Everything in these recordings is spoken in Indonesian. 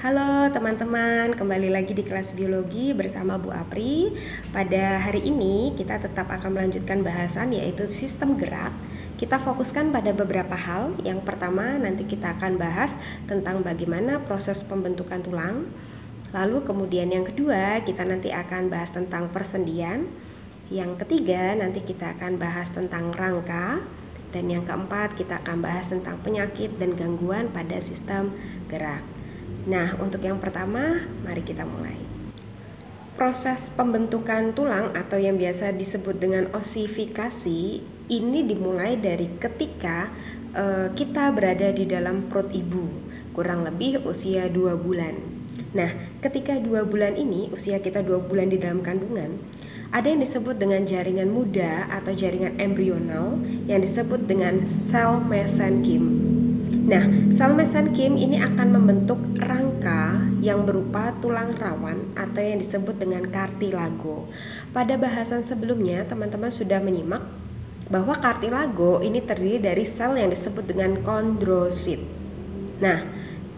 Halo teman-teman, kembali lagi di kelas biologi bersama Bu Apri. Pada hari ini kita tetap akan melanjutkan bahasan yaitu sistem gerak. Kita fokuskan pada beberapa hal. Yang pertama nanti kita akan bahas tentang bagaimana proses pembentukan tulang. Lalu kemudian yang kedua kita nanti akan bahas tentang persendian. Yang ketiga nanti kita akan bahas tentang rangka. Dan yang keempat kita akan bahas tentang penyakit dan gangguan pada sistem gerak. Nah, untuk yang pertama, mari kita mulai. Proses pembentukan tulang atau yang biasa disebut dengan osifikasi ini dimulai dari ketika kita berada di dalam perut ibu, kurang lebih usia 2 bulan. Nah, ketika 2 bulan ini, usia kita 2 bulan di dalam kandungan, ada yang disebut dengan jaringan muda atau jaringan embrional yang disebut dengan sel mesenkim. Nah, sel mesenkim ini akan membentuk rangka yang berupa tulang rawan atau yang disebut dengan kartilago. Pada bahasan sebelumnya, teman-teman sudah menyimak bahwa kartilago ini terdiri dari sel yang disebut dengan kondrosit. Nah,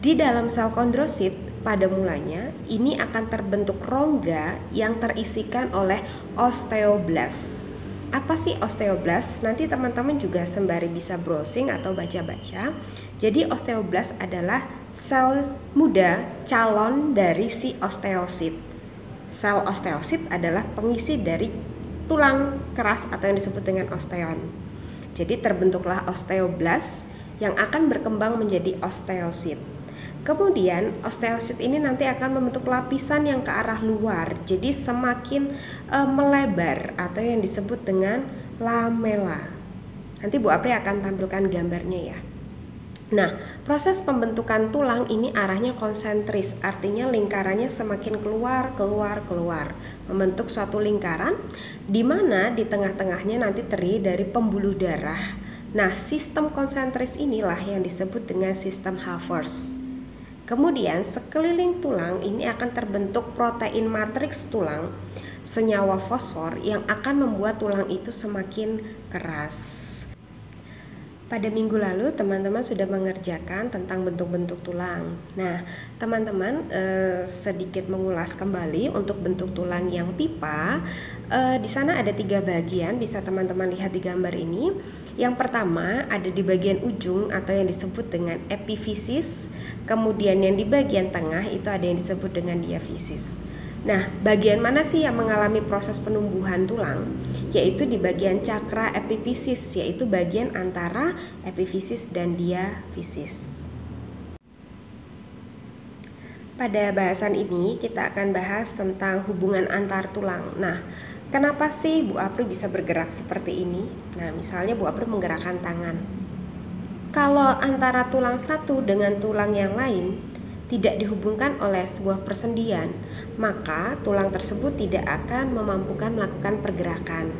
di dalam sel kondrosit pada mulanya ini akan terbentuk rongga yang terisikan oleh osteoblast. Apa sih osteoblast? Nanti teman-teman juga sembari bisa browsing atau baca-baca. Jadi osteoblast adalah sel muda calon dari si osteosit. Sel osteosit adalah pengisi dari tulang keras atau yang disebut dengan osteon. Jadi terbentuklah osteoblast yang akan berkembang menjadi osteosit. Kemudian osteosit ini nanti akan membentuk lapisan yang ke arah luar, jadi semakin melebar atau yang disebut dengan lamela. Nanti Bu Apri akan tampilkan gambarnya ya. Nah, proses pembentukan tulang ini arahnya konsentris, artinya lingkarannya semakin keluar, membentuk suatu lingkaran di mana di tengah-tengahnya nanti terdiri dari pembuluh darah. Nah, sistem konsentris inilah yang disebut dengan sistem Havers. Kemudian sekeliling tulang ini akan terbentuk protein matriks tulang, senyawa fosfor yang akan membuat tulang itu semakin keras. Pada minggu lalu teman-teman sudah mengerjakan tentang bentuk-bentuk tulang. Nah, teman-teman sedikit mengulas kembali untuk bentuk tulang yang pipa. Di sana ada 3 bagian, bisa teman-teman lihat di gambar ini. Yang pertama ada di bagian ujung atau yang disebut dengan epifisis. Kemudian yang di bagian tengah itu ada yang disebut dengan diafisis. Nah, bagian mana sih yang mengalami proses penumbuhan tulang? Yaitu di bagian cakra epifisis, yaitu bagian antara epifisis dan diafisis. Pada bahasan ini kita akan bahas tentang hubungan antar tulang. Nah, kenapa sih Bu Apri bisa bergerak seperti ini? Nah, misalnya Bu Apri menggerakkan tangan. Kalau antara tulang satu dengan tulang yang lain tidak dihubungkan oleh sebuah persendian, maka tulang tersebut tidak akan memampukan melakukan pergerakan.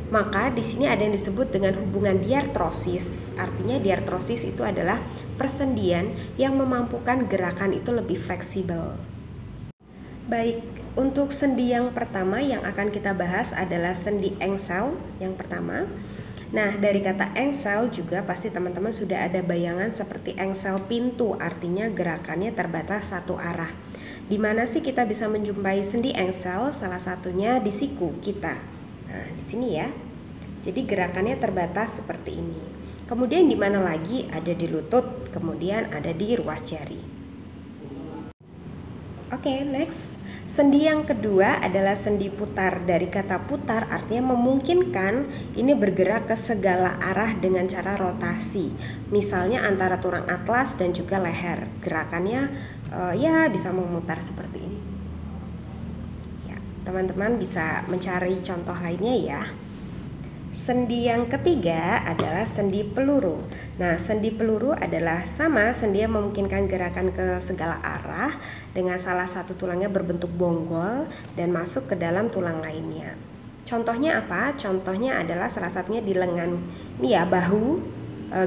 Maka di sini ada yang disebut dengan hubungan diartrosis. Artinya diartrosis itu adalah persendian yang memampukan gerakan itu lebih fleksibel. Baik, untuk sendi yang pertama yang akan kita bahas adalah sendi engsel yang pertama. Nah, dari kata engsel juga pasti teman-teman sudah ada bayangan seperti engsel pintu, artinya gerakannya terbatas satu arah. Di mana sih kita bisa menjumpai sendi engsel? Salah satunya di siku kita. Nah, di sini ya. Jadi gerakannya terbatas seperti ini. Kemudian di mana lagi? Ada di lutut, kemudian ada di ruas jari. Oke, next. Sendi yang kedua adalah sendi putar. Dari kata putar artinya memungkinkan ini bergerak ke segala arah dengan cara rotasi. Misalnya antara tulang atlas dan juga leher. Gerakannya ya bisa memutar seperti ini. Ya, teman-teman bisa mencari contoh lainnya ya. Sendi yang ketiga adalah sendi peluru. Nah, sendi peluru adalah sama, sendi yang memungkinkan gerakan ke segala arah dengan salah satu tulangnya berbentuk bonggol dan masuk ke dalam tulang lainnya. Contohnya apa? Contohnya adalah salah satunya di lengan, ini ya, bahu,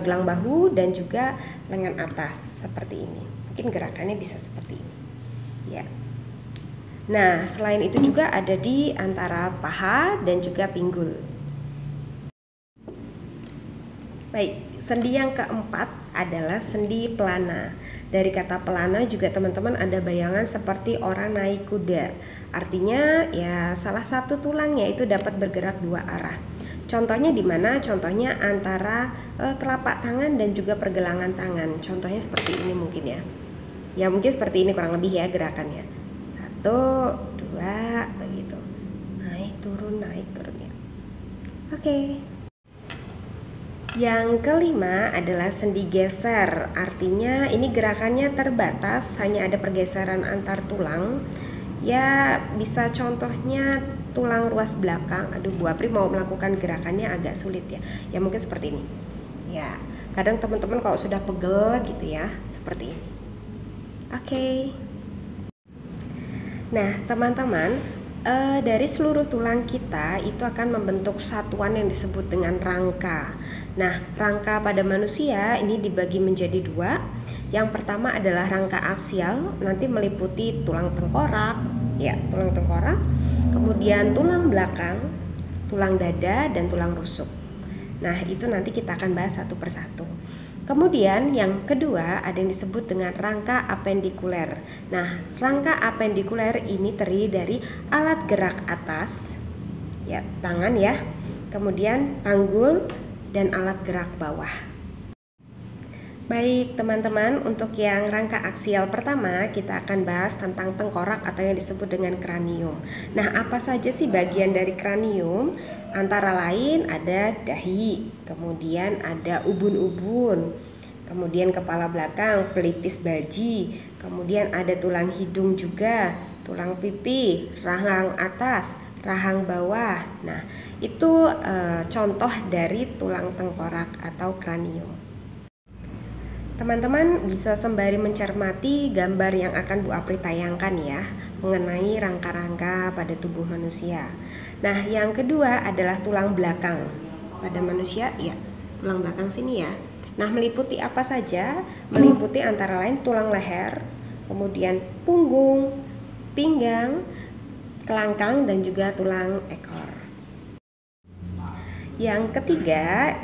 gelang bahu dan juga lengan atas seperti ini. Mungkin gerakannya bisa seperti ini. Ya. Nah, selain itu juga ada di antara paha dan juga pinggul. Baik, sendi yang keempat adalah sendi pelana. Dari kata pelana juga teman-teman ada bayangan seperti orang naik kuda. Artinya ya salah satu tulangnya itu dapat bergerak dua arah. Contohnya di mana? Contohnya antara telapak tangan dan juga pergelangan tangan. Contohnya seperti ini mungkin ya. Ya mungkin seperti ini kurang lebih ya gerakannya. 1, 2, begitu. Naik turun ya. Oke. Yang kelima adalah sendi geser. Artinya ini gerakannya terbatas, hanya ada pergeseran antar tulang. Ya bisa contohnya tulang ruas belakang. Aduh, Bu Apri mau melakukan gerakannya agak sulit ya. Ya mungkin seperti ini. Ya, kadang teman-teman kalau sudah pegel gitu ya, seperti ini. Oke. Nah, teman-teman, dari seluruh tulang kita itu akan membentuk satuan yang disebut dengan rangka. Nah, rangka pada manusia ini dibagi menjadi dua. Yang pertama adalah rangka aksial, nanti meliputi tulang tengkorak, ya, tulang tengkorak, kemudian tulang belakang, tulang dada, dan tulang rusuk. Nah, itu nanti kita akan bahas satu persatu. Kemudian yang kedua ada yang disebut dengan rangka apendikuler. Nah, rangka apendikuler ini terdiri dari alat gerak atas, ya tangan ya, kemudian panggul dan alat gerak bawah. Baik teman-teman, untuk yang rangka aksial pertama kita akan bahas tentang tengkorak atau yang disebut dengan kranium. Nah, apa saja sih bagian dari kranium? Antara lain ada dahi, kemudian ada ubun-ubun, kemudian kepala belakang, pelipis baji, kemudian ada tulang hidung juga, tulang pipi, rahang atas, rahang bawah. Nah, itu contoh dari tulang tengkorak atau kranium. Teman-teman bisa sembari mencermati gambar yang akan Bu Apri tayangkan ya, mengenai rangka-rangka pada tubuh manusia. Nah, yang kedua adalah tulang belakang pada manusia, ya, tulang belakang sini ya. Nah, meliputi apa saja? Meliputi antara lain tulang leher, kemudian punggung, pinggang, kelangkang, dan juga tulang ekor. Yang ketiga,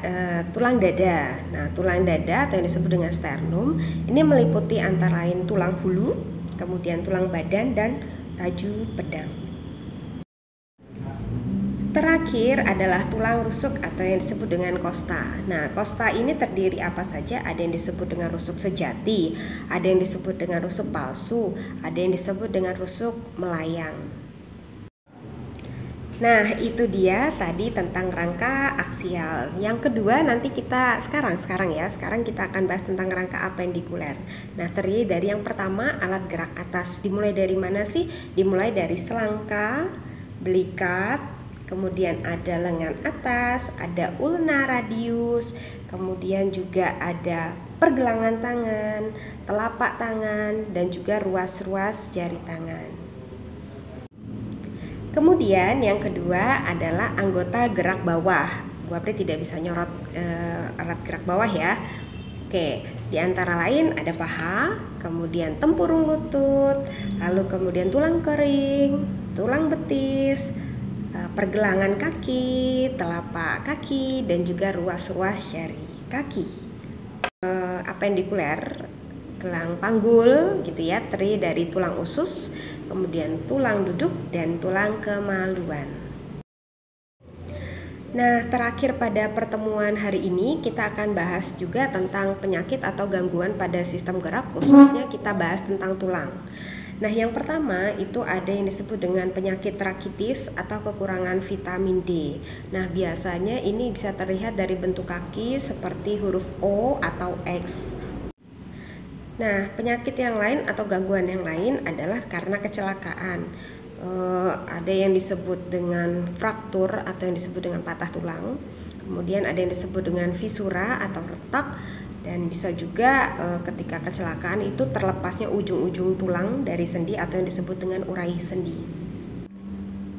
tulang dada. Nah, tulang dada atau yang disebut dengan sternum ini meliputi antara lain tulang hulu, kemudian tulang badan, dan taju pedang. Terakhir adalah tulang rusuk atau yang disebut dengan kosta. Nah, kosta ini terdiri apa saja? Ada yang disebut dengan rusuk sejati, ada yang disebut dengan rusuk palsu, ada yang disebut dengan rusuk melayang. Nah, itu dia tadi tentang rangka aksial. Yang kedua nanti kita sekarang kita akan bahas tentang rangka apendikuler. Nah, terdiri dari yang pertama alat gerak atas. Dimulai dari mana sih? Dimulai dari selangka, belikat, kemudian ada lengan atas, ada ulna radius, kemudian juga ada pergelangan tangan, telapak tangan, dan juga ruas-ruas jari tangan. Kemudian yang kedua adalah anggota gerak bawah. Bu Apri tidak bisa nyorot alat gerak bawah ya. Oke, di antara lain ada paha, kemudian tempurung lutut, lalu kemudian tulang kering, tulang betis, pergelangan kaki, telapak kaki, dan juga ruas-ruas jari kaki. Apendikuler, tulang panggul gitu ya, terdiri dari tulang usus, kemudian tulang duduk, dan tulang kemaluan. Nah, terakhir pada pertemuan hari ini kita akan bahas juga tentang penyakit atau gangguan pada sistem gerak, khususnya kita bahas tentang tulang. Nah, yang pertama itu ada yang disebut dengan penyakit rakitis atau kekurangan vitamin D. Nah, biasanya ini bisa terlihat dari bentuk kaki seperti huruf O atau X. Nah, penyakit yang lain atau gangguan yang lain adalah karena kecelakaan. Ada yang disebut dengan fraktur atau yang disebut dengan patah tulang. Kemudian ada yang disebut dengan fisura atau retak. Dan bisa juga ketika kecelakaan itu terlepasnya ujung-ujung tulang dari sendi atau yang disebut dengan urai sendi.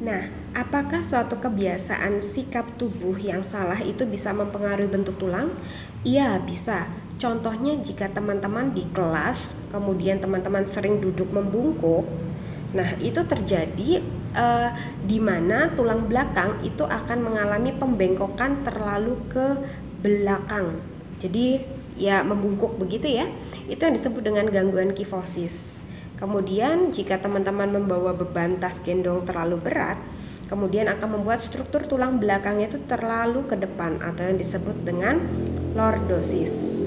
Nah, apakah suatu kebiasaan sikap tubuh yang salah itu bisa mempengaruhi bentuk tulang? Iya, bisa. Contohnya jika teman-teman di kelas, kemudian teman-teman sering duduk membungkuk, nah itu terjadi di mana tulang belakang itu akan mengalami pembengkokan terlalu ke belakang. Jadi ya membungkuk begitu ya, itu yang disebut dengan gangguan kifosis. Kemudian jika teman-teman membawa beban tas gendong terlalu berat, kemudian akan membuat struktur tulang belakangnya itu terlalu ke depan atau yang disebut dengan lordosis.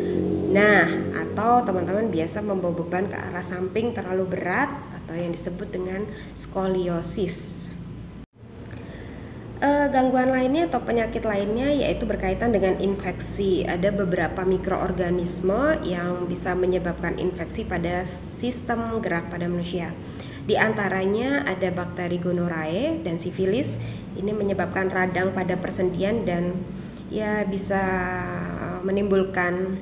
Nah, atau teman-teman biasa membawa beban ke arah samping terlalu berat atau yang disebut dengan skoliosis. Gangguan lainnya atau penyakit lainnya yaitu berkaitan dengan infeksi. Ada beberapa mikroorganisme yang bisa menyebabkan infeksi pada sistem gerak pada manusia. Di antaranya ada bakteri gonorae dan sifilis. Ini menyebabkan radang pada persendian dan ya bisa menimbulkan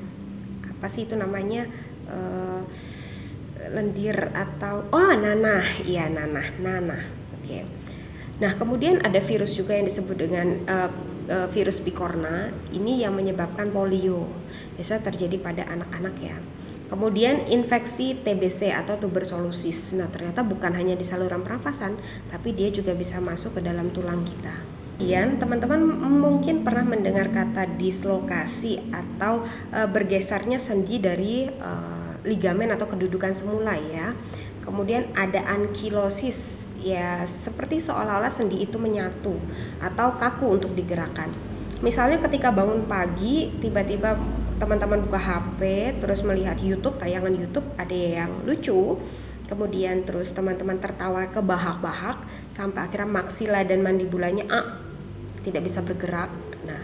apa sih itu namanya, lendir atau nanah. Iya, nanah. Oke. Nah, kemudian ada virus juga yang disebut dengan virus picorna. Ini yang menyebabkan polio. Biasa terjadi pada anak-anak ya. Kemudian infeksi TBC atau tuberkulosis. Nah, ternyata bukan hanya di saluran pernafasan, tapi dia juga bisa masuk ke dalam tulang kita. Kemudian teman-teman mungkin pernah mendengar kata dislokasi atau bergesernya sendi dari ligamen atau kedudukan semula ya. Kemudian ada ankilosis, ya seperti seolah-olah sendi itu menyatu atau kaku untuk digerakkan. Misalnya ketika bangun pagi, tiba-tiba teman-teman buka HP, terus melihat YouTube, tayangan YouTube ada yang lucu, kemudian terus teman-teman tertawa kebahak-bahak sampai akhirnya maksila dan mandibulanya tidak bisa bergerak. Nah,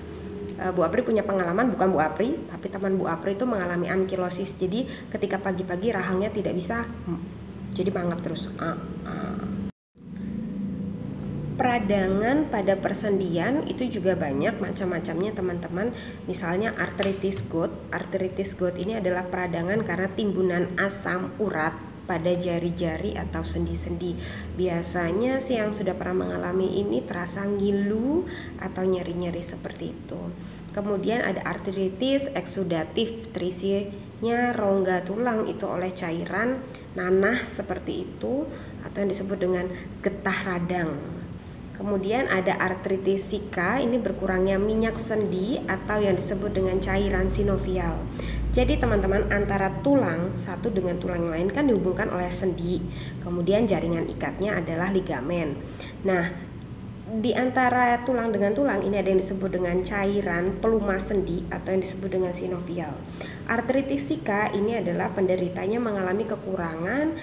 Bu Apri punya pengalaman, bukan Bu Apri, tapi teman Bu Apri itu mengalami ankilosis. Jadi ketika pagi-pagi rahangnya tidak bisa, jadi mangap terus. Peradangan pada persendian itu juga banyak macam-macamnya teman-teman. Misalnya artritis gout. Artritis gout ini adalah peradangan karena timbunan asam urat pada jari-jari atau sendi-sendi. Biasanya sih yang sudah pernah mengalami ini terasa ngilu atau nyeri-nyeri seperti itu. Kemudian ada artritis eksudatif, terisinya rongga tulang itu oleh cairan nanah seperti itu atau yang disebut dengan getah radang. Kemudian ada artritis sika, ini berkurangnya minyak sendi atau yang disebut dengan cairan sinovial. Jadi teman-teman, antara tulang satu dengan tulang yang lain kan dihubungkan oleh sendi. Kemudian jaringan ikatnya adalah ligamen. Nah, di antara tulang dengan tulang ini ada yang disebut dengan cairan pelumas sendi atau yang disebut dengan sinovial. Artritis sika ini adalah penderitanya mengalami kekurangan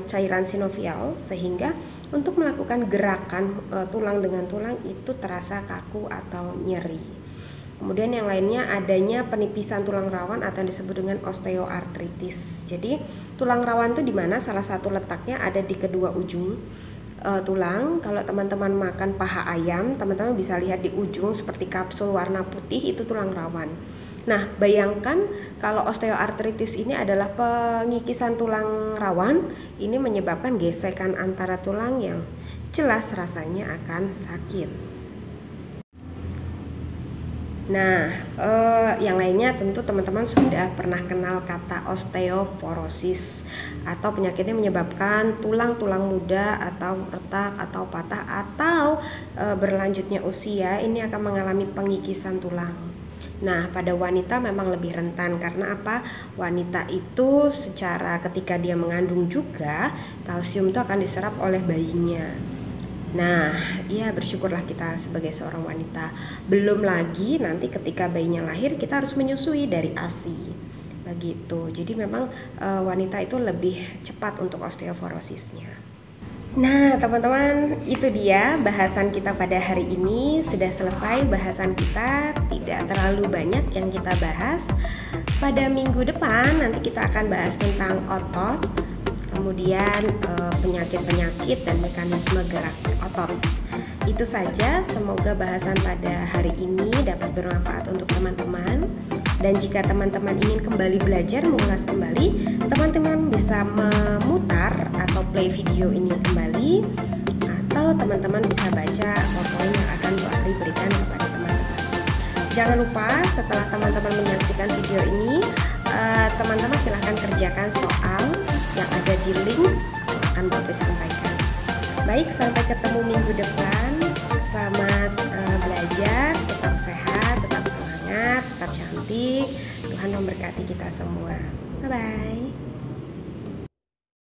cairan sinovial sehingga untuk melakukan gerakan tulang dengan tulang itu terasa kaku atau nyeri. Kemudian yang lainnya adanya penipisan tulang rawan atau yang disebut dengan osteoartritis. Jadi tulang rawan itu di mana? Salah satu letaknya ada di kedua ujung tulang. Kalau teman-teman makan paha ayam, teman-teman bisa lihat di ujung seperti kapsul warna putih, itu tulang rawan. Nah, bayangkan kalau osteoartritis ini adalah pengikisan tulang rawan, ini menyebabkan gesekan antara tulang yang jelas rasanya akan sakit. Nah, yang lainnya tentu teman-teman sudah pernah kenal kata osteoporosis atau penyakitnya menyebabkan tulang-tulang muda atau retak atau patah atau berlanjutnya usia ini akan mengalami pengikisan tulang. Nah, pada wanita memang lebih rentan karena apa? Wanita itu secara ketika dia mengandung juga kalsium itu akan diserap oleh bayinya. Nah, ya bersyukurlah kita sebagai seorang wanita. Belum lagi nanti ketika bayinya lahir kita harus menyusui dari ASI. Begitu. Jadi memang wanita itu lebih cepat untuk osteoporosisnya. Nah, teman-teman, itu dia bahasan kita pada hari ini. Sudah selesai bahasan kita, tidak terlalu banyak yang kita bahas. Pada minggu depan nanti kita akan bahas tentang otot, kemudian penyakit-penyakit dan mekanisme gerak otot. Itu saja, semoga bahasan pada hari ini dapat bermanfaat untuk teman-teman. Dan jika teman-teman ingin kembali belajar mengulas kembali, teman-teman bisa memutar atau play video ini kembali, atau teman-teman bisa baca poin yang akan Bu Apri berikan kepada teman-teman. Jangan lupa setelah teman-teman menyaksikan video ini, teman-teman silahkan kerjakan soal yang ada di link yang akan Bu Apri sampaikan. Baik, sampai ketemu minggu depan. Selamat belajar, tetap sehat, tetap semangat, tetap cantik. Tuhan memberkati kita semua. Bye bye.